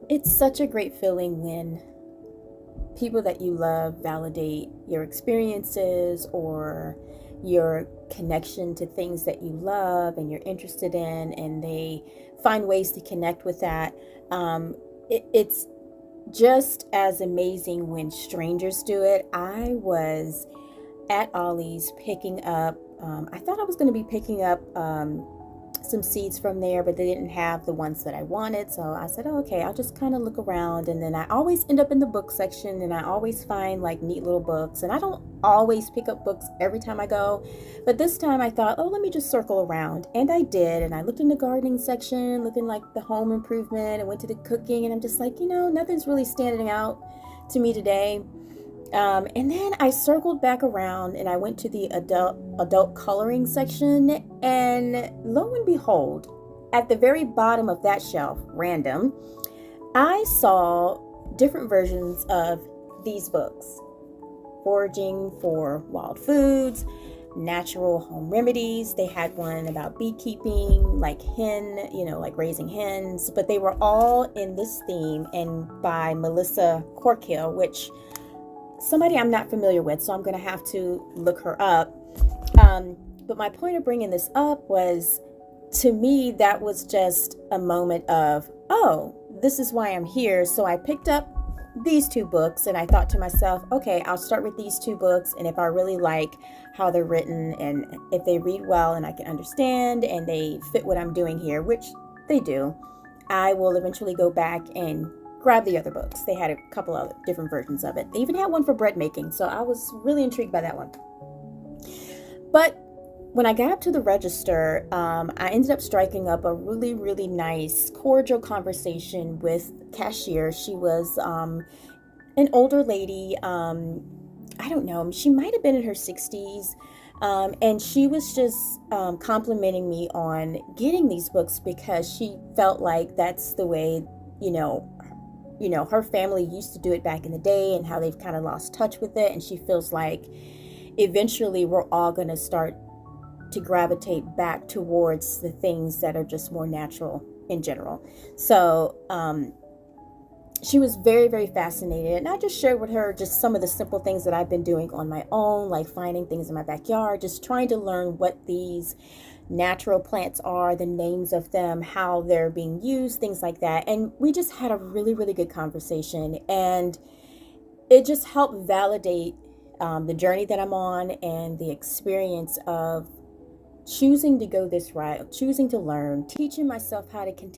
It's such a great feeling when people that you love validate your experiences or your connection to things that you love and you're interested in, and they find ways to connect with that. It's just as amazing when strangers do it. I was at Ollie's picking up, I thought I was going to be picking up some seeds from there, but they didn't have the ones that I wanted. So I said, oh, okay, I'll just kind of look around. And then I always end up in the book section and I always find like neat little books. And I don't always pick up books every time I go. But this time I thought, oh, let me just circle around. And I did. And I looked in the gardening section, looking like the home improvement, and went to the cooking. And I'm just like, nothing's really standing out to me today. And then I circled back around and I went to the adult coloring section, and lo and behold, at the very bottom of that shelf, random, I saw different versions of these books: Foraging for Wild Foods, Natural Home Remedies. They had one about beekeeping, like like raising hens, but they were all in this theme and by Melissa Corkill, which somebody I'm not familiar with, so I'm going to have to look her up. But my point of bringing this up was, to me, that was just a moment of, oh, this is why I'm here. So I picked up these two books and I thought to myself, okay, I'll start with these two books. And if I really like how they're written and if they read well and I can understand and they fit what I'm doing here, which they do, I will eventually go back and grab the other books. They had a couple of different versions of it. They even had one for bread making, so I was really intrigued by that one. But when I got up to the register, I ended up striking up a really, really nice, cordial conversation with cashier. She was an older lady. I don't know, she might have been in her 60s. And she was just complimenting me on getting these books because she felt like that's the way, her family used to do it back in the day and how they've kind of lost touch with it. And she feels like eventually we're all going to start to gravitate back towards the things that are just more natural in general. So she was very, very fascinated. And I just shared with her just some of the simple things that I've been doing on my own, like finding things in my backyard, just trying to learn what these natural plants are, the names of them, how they're being used, things like that. And we just had a really, really good conversation. And it just helped validate the journey that I'm on and the experience of choosing to go this route, choosing to learn, teaching myself how to continue